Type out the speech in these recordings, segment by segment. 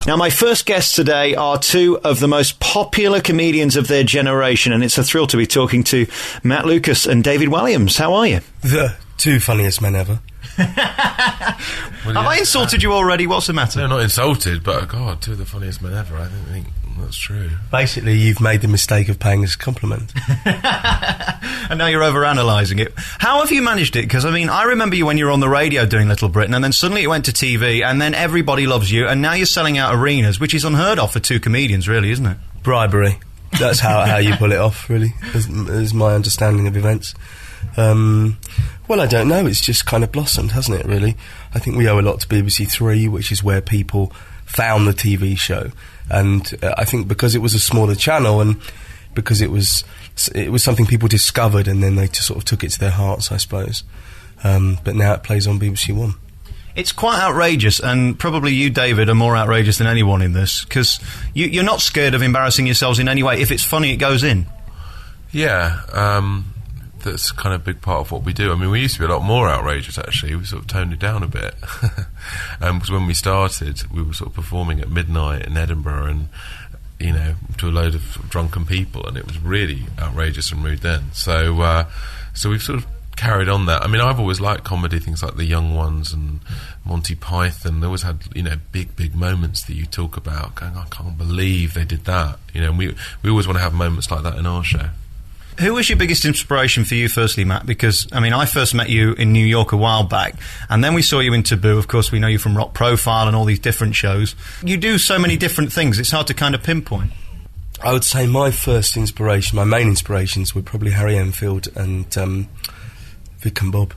Now, my first guests today are two of the most popular comedians of their generation, and it's a thrill to be talking to Matt Lucas and David Walliams. How are you? The two funniest men ever. Have I insulted you already? What's the matter? No, not insulted, but God, two of the funniest men ever. I don't think that's true. Basically, you've made the mistake of paying us a compliment. And now you're overanalyzing it. How have you managed it? Because, I mean, I remember you when you were on the radio doing Little Britain, and then suddenly it went to TV, and then everybody loves you, and now you're selling out arenas, which is unheard of for two comedians, really, isn't it? Bribery. That's how you pull it off, really, is my understanding of events. Well, I don't know. It's just kind of blossomed, hasn't it, really? I think we owe a lot to BBC Three, which is where people found the TV show. And I think because it was a smaller channel and because it was something people discovered and then they just sort of took it to their hearts, I suppose. But now it plays on BBC One. It's quite outrageous, and probably you, David, are more outrageous than anyone in this, because you're not scared of embarrassing yourselves in any way. If it's funny, it goes in. Yeah, that's kind of a big part of what we do. I mean, we used to be a lot more outrageous, actually. We sort of toned it down a bit. Because when we started, we were sort of performing at midnight in Edinburgh and, you know, to a load of drunken people, and it was really outrageous and rude then. So we've sort of carried on that. I mean, I've always liked comedy, things like The Young Ones and Monty Python. They always had, you know, big moments that you talk about, going, I can't believe they did that. You know, and we always want to have moments like that in our show. Who was your biggest inspiration for you, firstly, Matt? Because, I mean, I first met you in New York a while back, and then we saw you in Taboo. Of course, we know you from Rock Profile and all these different shows. You do so many different things, it's hard to kind of pinpoint. I would say my first inspiration, my main inspirations were probably Harry Enfield and Vic and Bob.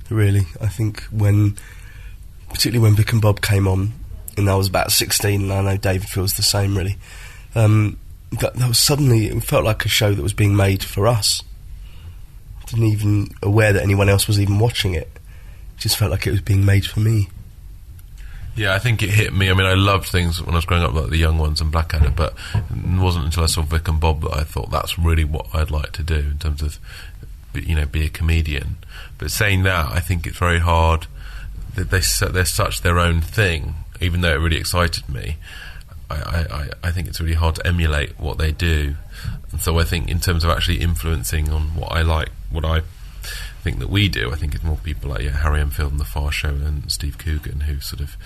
Really, I think particularly when Vic and Bob came on, and I was about 16, and I know David feels the same, really. That was suddenly, it felt like a show that was being made for us. Didn't even aware that anyone else was even watching it. It just felt like it was being made for me. Yeah, I think it hit me. I mean, I loved things when I was growing up, like The Young Ones and Blackadder, but it wasn't until I saw Vic and Bob that I thought that's really what I'd like to do in terms of, you know, be a comedian. But saying that, I think it's very hard. They're such their own thing, even though it really excited me. I think it's really hard to emulate what they do, and so I think in terms of actually influencing on what I like, what I think that we do, I think it's more people like Harry Enfield and The Far Show and Steve Coogan, who sort of,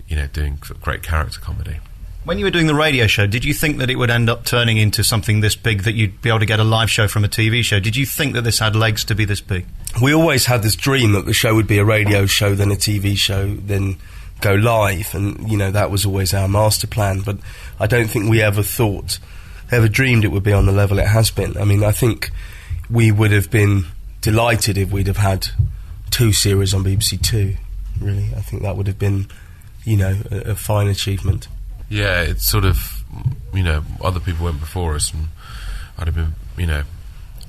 you know, doing sort of great character comedy. When you were doing the radio show, did you think that it would end up turning into something this big, that you'd be able to get a live show from a TV show? Did you think that this had legs to be this big? We always had this dream that the show would be a radio show, then a TV show, then go live, and, you know, that was always our master plan, but I don't think we ever dreamed it would be on the level it has been. I mean, I think we would have been delighted if we'd have had 2 series on BBC Two, really. I think that would have been, you know, a fine achievement. Yeah, it's sort of, you know, other people went before us, and I'd have been, you know,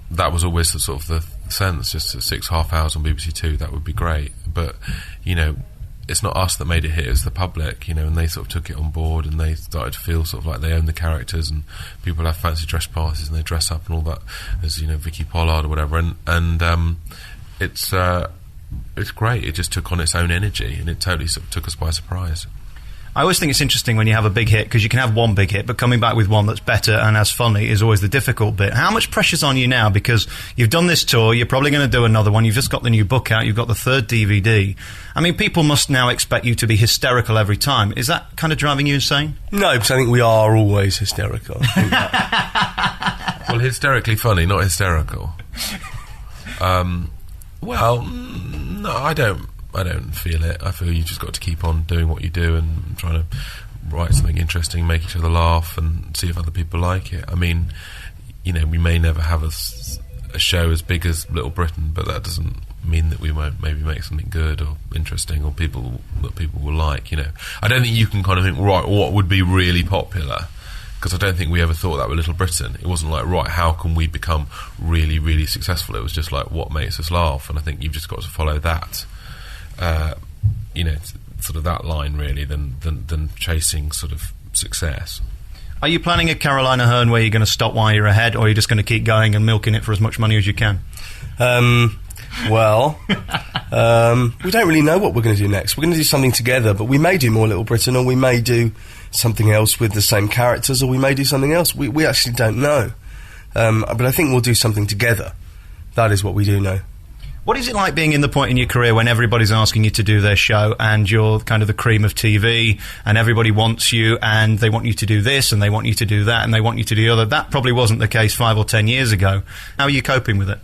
that was always the sort of the sense, just at 6.5 hours on BBC Two, that would be great, but, you know, it's not us that made it hit, it's the public, you know, and they sort of took it on board, and they started to feel sort of like they own the characters, and people have fancy dress parties and they dress up and all that, as, you know, Vicky Pollard or whatever, and it's great. It just took on its own energy, and it totally sort of took us by surprise. I always think it's interesting when you have a big hit, because you can have one big hit, but coming back with one that's better and as funny is always the difficult bit. How much pressure's on you now? Because you've done this tour, you're probably going to do another one, you've just got the new book out, you've got the 3rd DVD. I mean, people must now expect you to be hysterical every time. Is that kind of driving you insane? No, because I think we are always hysterical. Well, hysterically funny, not hysterical. Well, no, I don't feel it. I feel you just got to keep on doing what you do and trying to write something interesting, make each other laugh, and see if other people like it. I mean, you know, we may never have a show as big as Little Britain, but that doesn't mean that we won't maybe make something good or interesting or that people will like, you know. I don't think you can kind of think, right, what would be really popular? Because I don't think we ever thought that with Little Britain. It wasn't like, right, how can we become really, really successful? It was just like, what makes us laugh? And I think you've just got to follow that. You know, sort of that line, really, than chasing sort of success. Are you planning a Carolina Hearn where you're going to stop while you're ahead, or are you just going to keep going and milking it for as much money as you can? Well, we don't really know what we're going to do next. We're going to do something together, but we may do more Little Britain, or we may do something else with the same characters, or we may do something else. We actually don't know. But I think we'll do something together. That is what we do know. What is it like being in the point in your career when everybody's asking you to do their show and you're kind of the cream of TV and everybody wants you and they want you to do this and they want you to do that and they want you to do the other? That probably wasn't the case 5 or 10 years ago. How are you coping with it?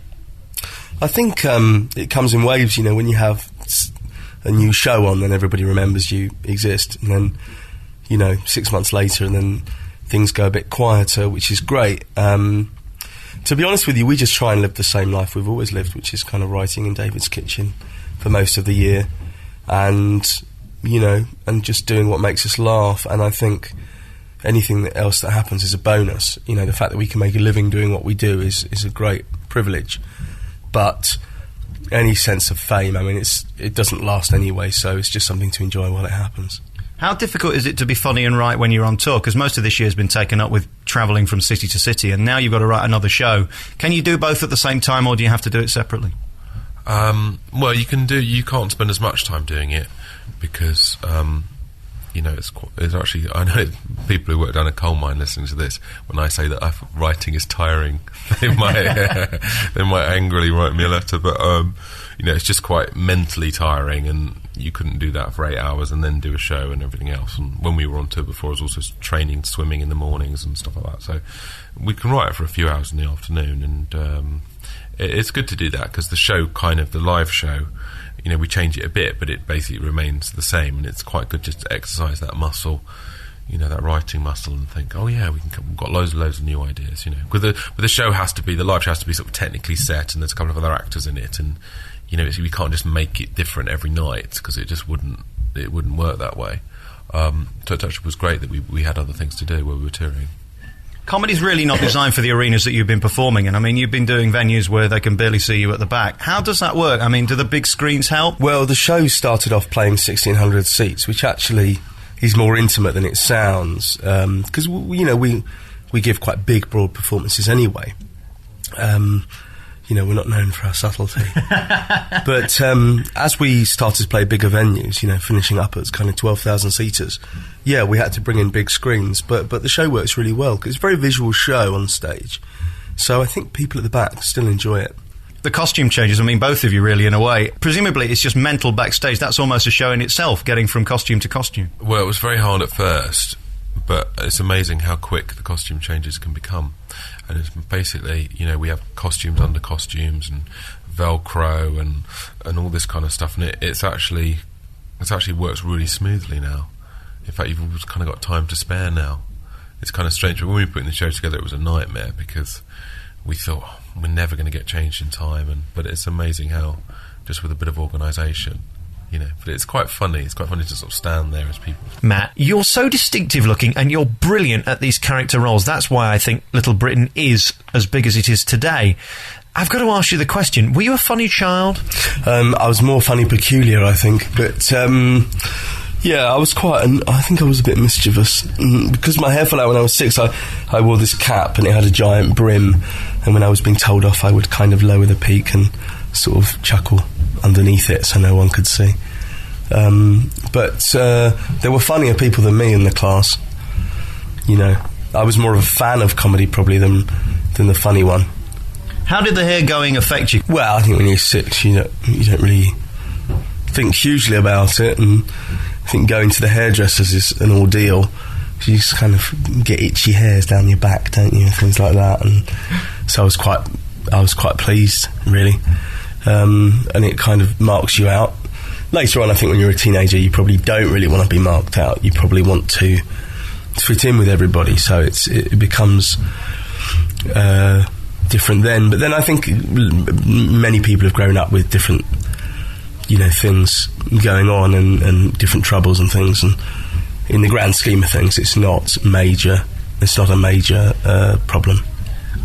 I think it comes in waves, when you have a new show on, then everybody remembers you exist. And then, 6 months later, and then things go a bit quieter, which is great. To be honest with you, we just try and live the same life we've always lived, which is kind of writing in David's kitchen for most of the year, and and just doing what makes us laugh. And I think anything else that happens is a bonus. The fact that we can make a living doing what we do is a great privilege. But any sense of fame, it doesn't last anyway, so it's just something to enjoy while it happens. How difficult is it to be funny and write when you're on tour? Because most of this year has been taken up with travelling from city to city, and now you've got to write another show. Can you do both at the same time, or do you have to do it separately? Well, you can't spend as much time doing it because, it's actually, I know people who work down a coal mine listening to this, when I say that writing is tiring, they might angrily write me a letter, but, it's just quite mentally tiring, and you couldn't do that for 8 hours and then do a show and everything else. And when we were on tour before, I was also training swimming in the mornings and stuff like that. So we can write for a few hours in the afternoon, and it's good to do that because the show, the live show, we change it a bit, but it basically remains the same, and it's quite good just to exercise that muscle, that writing muscle, and think, oh yeah, we've got loads of new ideas, But the show has to be, the live show has to be sort of technically set, and there's a couple of other actors in it, and we can't just make it different every night because it just wouldn't work that way. So it actually was great that we had other things to do while we were touring. Comedy's really not designed for the arenas that you've been performing in. You've been doing venues where they can barely see you at the back. How does that work? Do the big screens help? Well, the show started off playing 1,600 seats, which actually is more intimate than it sounds, because we give quite big, broad performances anyway. We're not known for our subtlety. But as we started to play bigger venues, finishing up at kind of 12,000 seaters, we had to bring in big screens. But the show works really well because it's a very visual show on stage. So I think people at the back still enjoy it. The costume changes, both of you really, in a way. Presumably it's just mental backstage. That's almost a show in itself, getting from costume to costume. Well, it was very hard at first, but it's amazing how quick the costume changes can become. And it's basically, we have costumes under costumes and Velcro and all this kind of stuff, and it actually works really smoothly now. In fact, you've kind of got time to spare now. It's kind of strange, but when we were putting the show together, it was a nightmare because we thought, we're never going to get changed in time, but it's amazing how, just with a bit of organisation, but it's quite funny. It's quite funny to sort of stand there as people. Matt, you're so distinctive looking and you're brilliant at these character roles. That's why I think Little Britain is as big as it is today. I've got to ask you the question, were you a funny child? I was more funny peculiar, I think, but I was I think I was a bit mischievous. Because my hair fell out when I was 6, I wore this cap and it had a giant brim, and when I was being told off I would kind of lower the peak and sort of chuckle underneath it so no one could see. But there were funnier people than me in the class. I was more of a fan of comedy probably than the funny one. How did the hair going affect you? Well, I think when you're 6 you don't really think hugely about it, and I think going to the hairdressers is an ordeal. You just kind of get itchy hairs down your back, don't you, and things like that. And so I was quite pleased, really. And it kind of marks you out. Later on, I think when you're a teenager, you probably don't really want to be marked out. You probably want to fit in with everybody, so it becomes different then. But then I think many people have grown up with different, things going on and different troubles and things. And in the grand scheme of things, it's not major. It's not a major problem.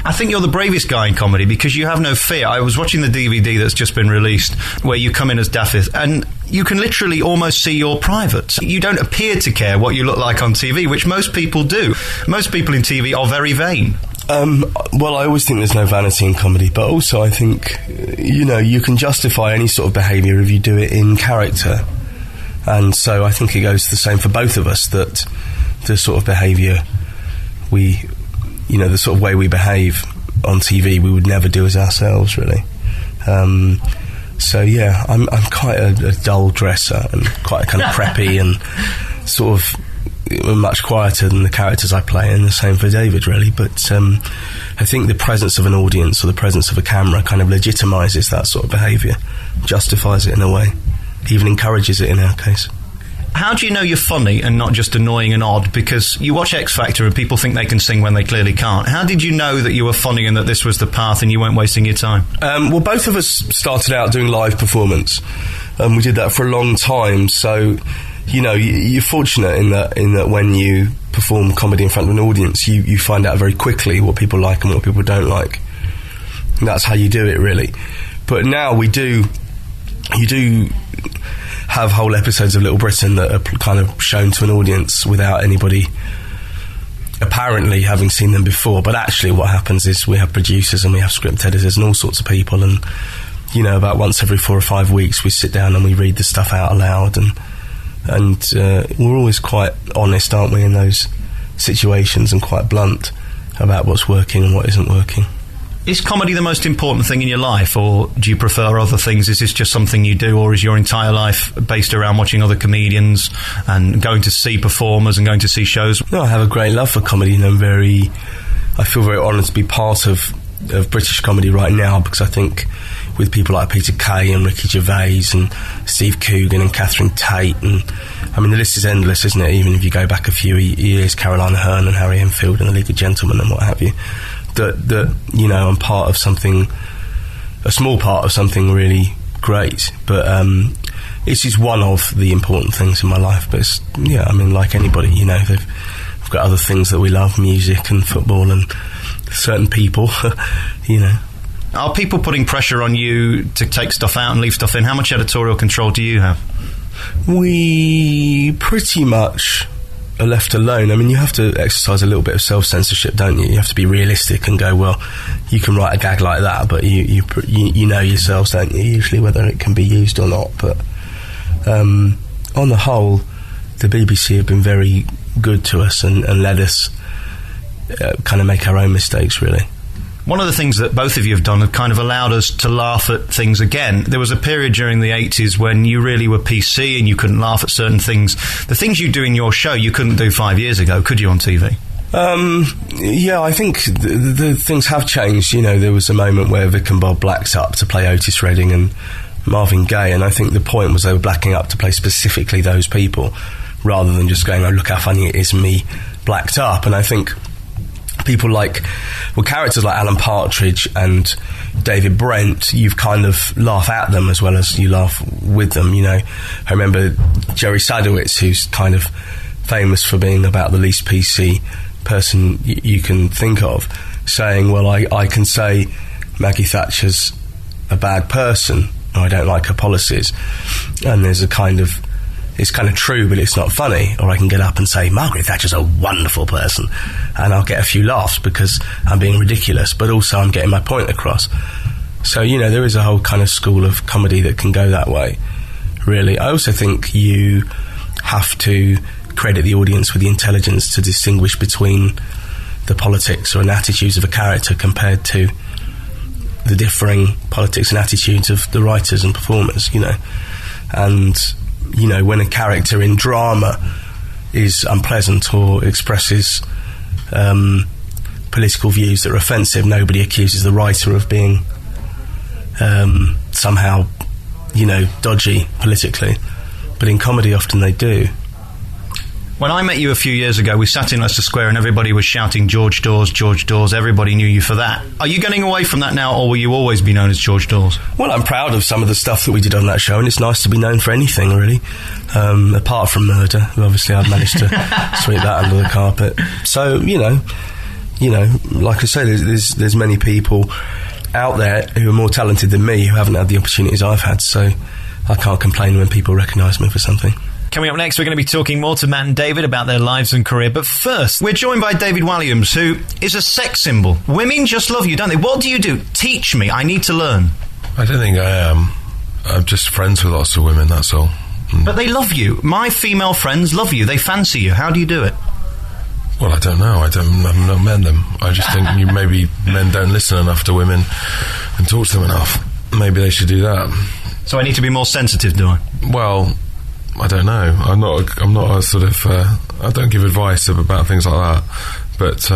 I think you're the bravest guy in comedy because you have no fear. I was watching the DVD that's just been released where you come in as Daffy, and you can literally almost see your privates. You don't appear to care what you look like on TV, which most people do. Most people in TV are very vain. Well, I always think there's no vanity in comedy, but also I think, you can justify any sort of behaviour if you do it in character. And so I think it goes the same for both of us, that the sort of behaviour the sort of way we behave on TV, we would never do as ourselves, really. So yeah, I'm quite a dull dresser and quite a kind of preppy and sort of much quieter than the characters I play, and the same for David, really. But I think the presence of an audience or the presence of a camera kind of legitimises that sort of behaviour, justifies it in a way, even encourages it in our case. How do you know you're funny and not just annoying and odd? Because you watch X Factor and people think they can sing when they clearly can't. How did you know that you were funny and that this was the path and you weren't wasting your time? Well, both of us started out doing live performance, and we did that for a long time. So, you're fortunate in that when you perform comedy in front of an audience, you find out very quickly what people like and what people don't like. And that's how you do it, really. But now you do have whole episodes of Little Britain that are kind of shown to an audience without anybody apparently having seen them before. But actually what happens is we have producers and we have script editors and all sorts of people, and about once every 4 or 5 weeks we sit down and we read the stuff out aloud, and we're always quite honest, aren't we, in those situations, and quite blunt about what's working and what isn't working. Is comedy the most important thing in your life, or do you prefer other things? Is this just something you do, or is your entire life based around watching other comedians and going to see performers and going to see shows? No, I have a great love for comedy, and I feel very honoured to be part of British comedy right now, because I think with people like Peter Kay and Ricky Gervais and Steve Coogan and Catherine Tate, and the list is endless, isn't it? Even if you go back a few years, Caroline Aherne and Harry Enfield and the League of Gentlemen and what have you. That I'm part of something, a small part of something really great, but it's just one of the important things in my life. But it's, like anybody, we've got other things that we love, music and football and certain people, Are people putting pressure on you to take stuff out and leave stuff in? How much editorial control do you have? We pretty much are left alone. You have to exercise a little bit of self-censorship, don't you? You have to be realistic and go, well, you can write a gag like that, but you know yourselves, don't you, usually, whether it can be used or not. But on the whole, the BBC have been very good to us and let us kind of make our own mistakes, really. One of the things that both of you have done have kind of allowed us to laugh at things again. There was a period during the 80s when you really were PC and you couldn't laugh at certain things. The things you do in your show you couldn't do 5 years ago, could you, on TV? Yeah, I think the things have changed. There was a moment where Vic and Bob blacked up to play Otis Redding and Marvin Gaye, and I think the point was they were blacking up to play specifically those people, rather than just going, oh, look how funny it is, me blacked up. And I think people characters like Alan Partridge and David Brent, you've kind of laugh at them as well as you laugh with them. I remember Jerry Sadowitz, who's kind of famous for being about the least PC person you can think of, saying, well, I can say Maggie Thatcher's a bad person, or I don't like her policies, and there's it's kind of true, but it's not funny. Or I can get up and say, Margaret Thatcher's a wonderful person, and I'll get a few laughs because I'm being ridiculous, but also I'm getting my point across. So, there is a whole kind of school of comedy that can go that way, really. I also think you have to credit the audience with the intelligence to distinguish between the politics or attitudes of a character compared to the differing politics and attitudes of the writers and performers, And when a character in drama is unpleasant or expresses political views that are offensive, nobody accuses the writer of being somehow, dodgy politically. But in comedy, often they do. When I met you a few years ago, we sat in Leicester Square and everybody was shouting George Dawes, George Dawes. Everybody knew you for that. Are you getting away from that now, or will you always be known as George Dawes? Well, I'm proud of some of the stuff that we did on that show, and it's nice to be known for anything, really. Apart from murder, obviously I've managed to sweep that under the carpet. So, like I say, there's many people out there who are more talented than me who haven't had the opportunities I've had, so I can't complain when people recognise me for something. Coming up next, we're going to be talking more to Matt and David about their lives and career. But first, we're joined by David Walliams, who is a sex symbol. Women just love you, don't they? What do you do? Teach me. I need to learn. I don't think I am. I'm just friends with lots of women, that's all. But they love you. My female friends love you. They fancy you. How do you do it? Well, I don't know. I've not met them. I just think maybe men don't listen enough to women and talk to them enough. Maybe they should do that. So I need to be more sensitive, do I? Well, I don't know. I'm not a sort of. I don't give advice about things like that. But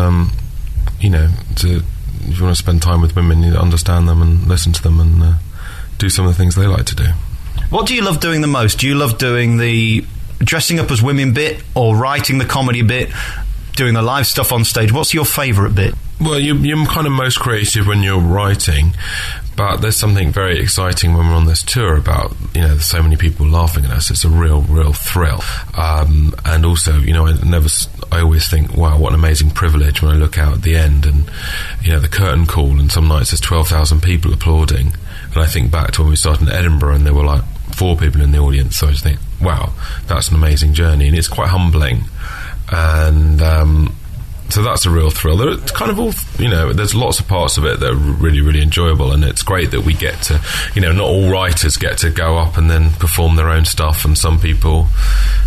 if you want to spend time with women, you need to understand them and listen to them and do some of the things they like to do. What do you love doing the most? Do you love doing the dressing up as women bit, or writing the comedy bit, doing the live stuff on stage? What's your favourite bit? Well, you're kind of most creative when you're writing, but there's something very exciting when we're on this tour about, there's so many people laughing at us. It's a real thrill. And also, I always think, wow, what an amazing privilege when I look out at the end and, the curtain call, and some nights there's 12,000 people applauding. And I think back to when we started in Edinburgh and there were like 4 people in the audience. So I just think, wow, that's an amazing journey. And it's quite humbling. And so that's a real thrill. It's kind of all, there's lots of parts of it that are really, really enjoyable, and it's great that we get to, not all writers get to go up and then perform their own stuff, and some people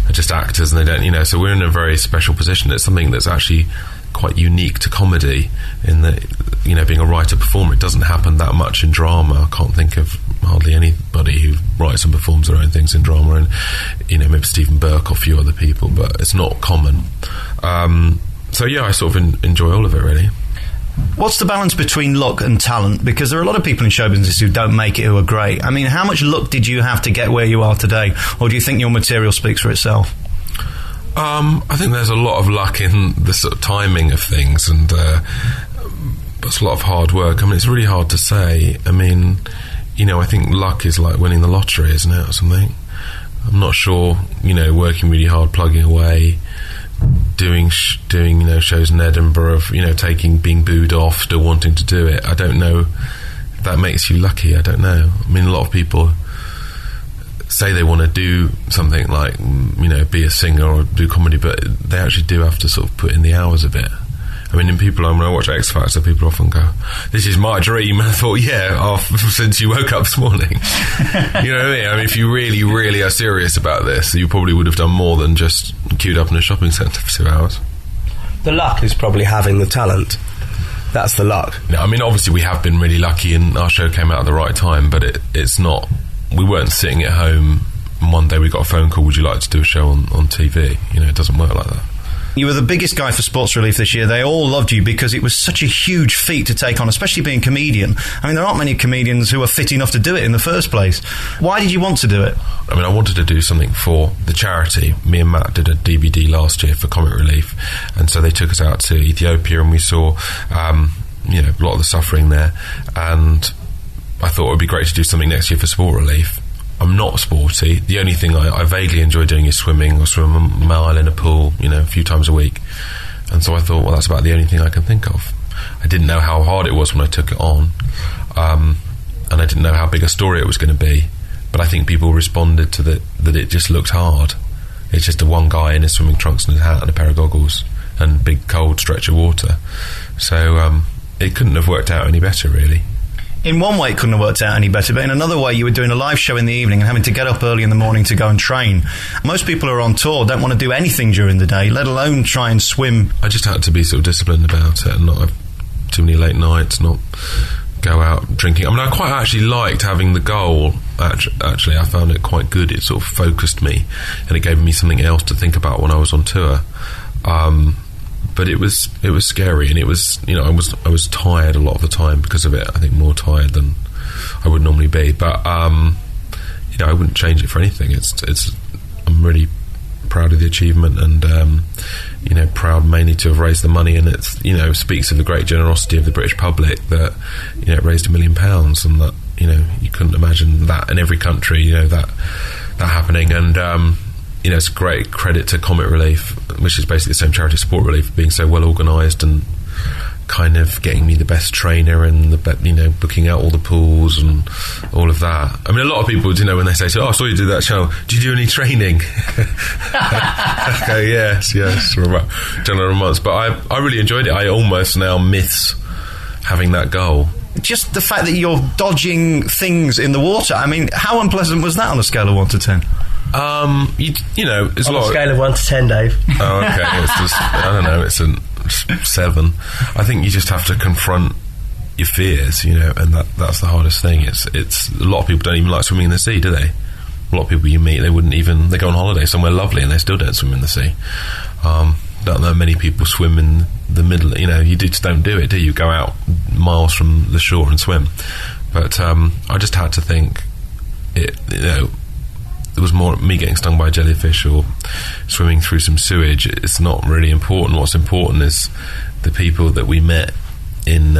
are just actors and they don't, so we're in a very special position. It's something that's actually quite unique to comedy in that, being a writer-performer, it doesn't happen that much in drama. I can't think of hardly anybody who writes and performs their own things in drama, and, maybe Stephen Burke or a few other people, but it's not common. So yeah, I sort of enjoy all of it, really. What's the balance between luck and talent? Because there are a lot of people in show business who don't make it, who are great. I mean, how much luck did you have to get where you are today? Or do you think your material speaks for itself? I think there's a lot of luck in the sort of timing of things, and it's a lot of hard work. I mean, it's really hard to say. I mean, I think luck is like winning the lottery, isn't it, or something? I'm not sure, working really hard, plugging away, doing shows in Edinburgh of being booed off, still wanting to do it. I don't know if that makes you lucky. I don't know. I mean, a lot of people say they want to do something like be a singer or do comedy, but they actually do have to sort of put in the hours a bit. I mean, when I watch X Factor, people often go, "This is my dream." And I thought, since you woke up this morning. You know what I mean? I mean, if you really, really are serious about this, you probably would have done more than just queued up in a shopping centre for 2 hours. The luck is probably having the talent. That's the luck. I mean, obviously we have been really lucky and our show came out at the right time, but it's not... We weren't sitting at home and one day we got a phone call, would you like to do a show on TV? It doesn't work like that. You were the biggest guy for Sports Relief this year. They all loved you because it was such a huge feat to take on, especially being a comedian. I mean, there aren't many comedians who are fit enough to do it in the first place. Why did you want to do it? I mean, I wanted to do something for the charity. Me and Matt did a DVD last year for Comic Relief, and so they took us out to Ethiopia and we saw a lot of the suffering there, and I thought it would be great to do something next year for Sport Relief. I'm not sporty. The only thing I vaguely enjoy doing is swimming. I swim a mile in a pool, a few times a week. And so I thought, well, that's about the only thing I can think of. I didn't know how hard it was when I took it on. And I didn't know how big a story it was going to be. But I think people responded to that it just looked hard. It's just a one guy in his swimming trunks and a hat and a pair of goggles and a big cold stretch of water. So it couldn't have worked out any better, really. In one way it couldn't have worked out any better, but in another way you were doing a live show in the evening and having to get up early in the morning to go and train. Most people who are on tour don't want to do anything during the day, let alone try and swim. I just had to be sort of disciplined about it and not have too many late nights, not go out drinking. I mean, I quite actually liked having the goal. Actually, I found it quite good. It sort of focused me and it gave me something else to think about when I was on tour. But it was scary, and it was I was tired a lot of the time because of it. I think more tired than I would normally be. But I wouldn't change it for anything. I'm really proud of the achievement, and proud mainly to have raised the money. And it's speaks of the great generosity of the British public that it raised £1 million, and that you couldn't imagine that in every country. That happening, and. It's a great credit to Comic Relief, which is basically the same charity, Sport Relief, being so well organised and kind of getting me the best trainer and booking out all the pools and all of that. I mean, a lot of people, when they say, I saw you do that show, do you do any training? Okay, yes, done it months. But I really enjoyed it. I almost now miss having that goal. Just the fact that you're dodging things in the water. I mean, how unpleasant was that on a scale of 1 to 10? It's on a scale of 1 to 10, Dave. Oh, okay. It's just, I don't know, it's a 7. I think you just have to confront your fears, and that's the hardest thing. It's a lot of people don't even like swimming in the sea, do they? A lot of people you meet, they go on holiday somewhere lovely and they still don't swim in the sea. Don't know many people swim in the middle. You just don't do it, do you? Go out miles from the shore and swim. But I just had to think it was more me getting stung by a jellyfish or swimming through some sewage. It's not really important. What's important is the people that we met in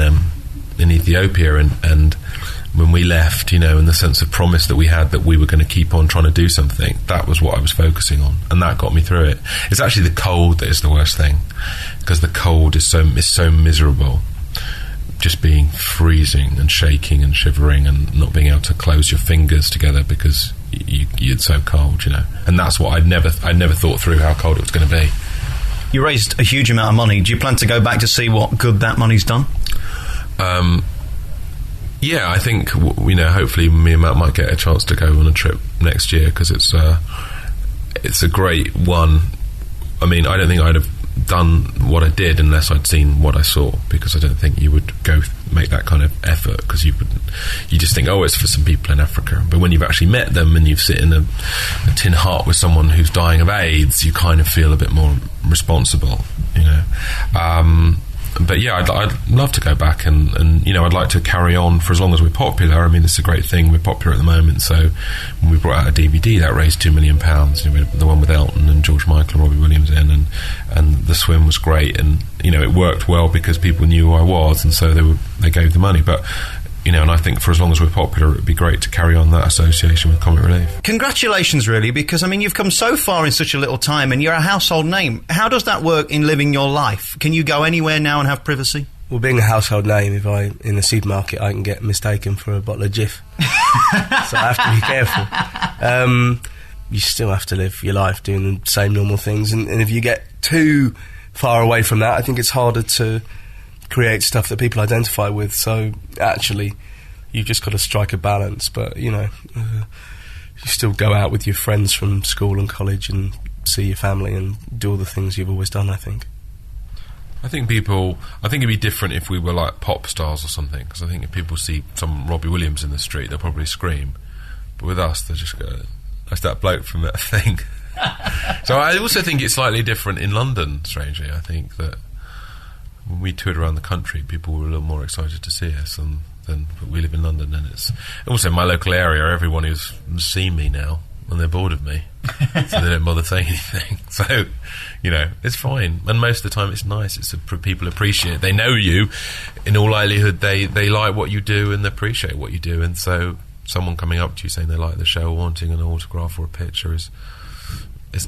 Ethiopia and when we left, and the sense of promise that we had that we were going to keep on trying to do something. That was what I was focusing on, and that got me through it. It's actually the cold that is the worst thing, because the cold is so miserable. Just being freezing and shaking and shivering and not being able to close your fingers together because you're so cold, And that's what I'd never thought through how cold it was going to be. You raised a huge amount of money. Do you plan to go back to see what good that money's done? Yeah, I think hopefully me and Matt might get a chance to go on a trip next year, because it's a great one. I mean, I don't think I'd have done what I did unless I'd seen what I saw, because I don't think you would go make that kind of effort, because you just think, it's for some people in Africa. But when you've actually met them and you've sit in a tin hut with someone who's dying of AIDS, you kind of feel a bit more responsible, But yeah, I'd love to go back and I'd like to carry on for as long as we're popular. I mean, it's a great thing. We're popular at the moment. So when we brought out a DVD, that raised £2 million. The one with Elton and George Michael and Robbie Williams in, and the swim was great. And, it worked well because people knew who I was, and so they gave the money. But, and I think for as long as we're popular, it would be great to carry on that association with Comic Relief. Congratulations, really, because, you've come so far in such a little time and you're a household name. How does that work in living your life? Can you go anywhere now and have privacy? Well, being a household name, in the supermarket, I can get mistaken for a bottle of Jif. So I have to be careful. You still have to live your life doing the same normal things. And if you get too far away from that, I think it's harder to create stuff that people identify with. So actually you've just got to strike a balance, but you still go out with your friends from school and college and see your family and do all the things you've always done. I think it'd be different if we were like pop stars or something, because I think if people see some Robbie Williams in the street, they'll probably scream, but with us they'll just go, that's that bloke from that thing. So I also think it's slightly different in London, strangely. I think that when we toured around the country, people were a little more excited to see us than we live in London. And it's also my local area, everyone who's seen me now and they're bored of me, so they don't bother saying anything. So it's fine, and most of the time it's nice. People appreciate it. They know you. In all likelihood, they like what you do and they appreciate what you do. And so someone coming up to you saying they like the show or wanting an autograph or a picture is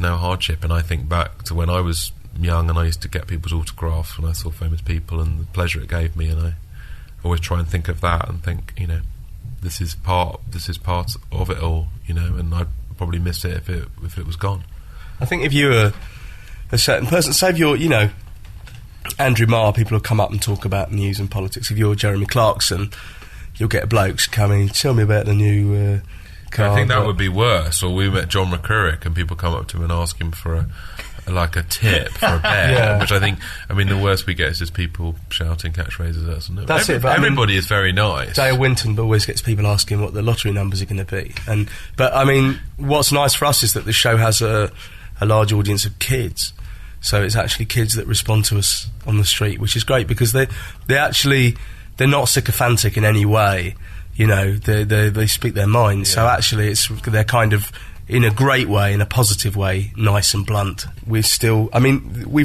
no hardship. And I think back to when I was young and I used to get people's autographs when I saw famous people and the pleasure it gave me, and I always try and think of that and think, this is part of it all, and I'd probably miss it if it was gone. I think if you're a certain person, say if you're, Andrew Marr, people will come up and talk about news and politics. If you're Jeremy Clarkson, you'll get blokes coming, tell me about the new car. I think that would be worse. Or we met John McCurrick and people come up to him and ask him for a tip for a bet. Yeah. Which I think, the worst we get is just people shouting catchphrases at us. That's it. But everybody is very nice. Dale Winton always gets people asking what the lottery numbers are going to be. But what's nice for us is that the show has a large audience of kids. So it's actually kids that respond to us on the street, which is great because they're not sycophantic in any way. They speak their minds. Yeah. So actually they're kind of, in a great way, in a positive way, nice and blunt. We've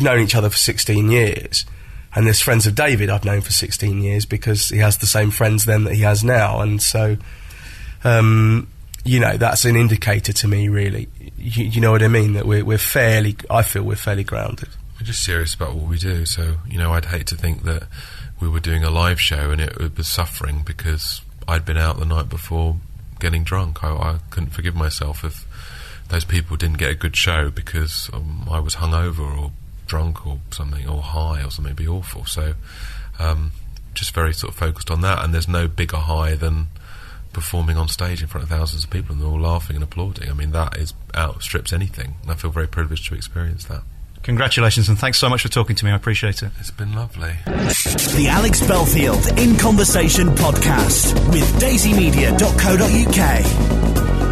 known each other for 16 years, and there's friends of David I've known for 16 years because he has the same friends then that he has now, and so, that's an indicator to me, really. You know what I mean? That I feel we're fairly grounded. We're just serious about what we do. So, I'd hate to think that we were doing a live show and it was suffering because I'd been out the night before getting drunk. I couldn't forgive myself if those people didn't get a good show because I was hungover or drunk or something, or high or something. It'd be awful. So, just very sort of focused on that. And there's no bigger high than performing on stage in front of thousands of people and they're all laughing and applauding. I mean, that outstrips anything. And I feel very privileged to experience that. Congratulations, and thanks so much for talking to me. I appreciate it. It's been lovely. The Alex Belfield In Conversation podcast with daisymedia.co.uk.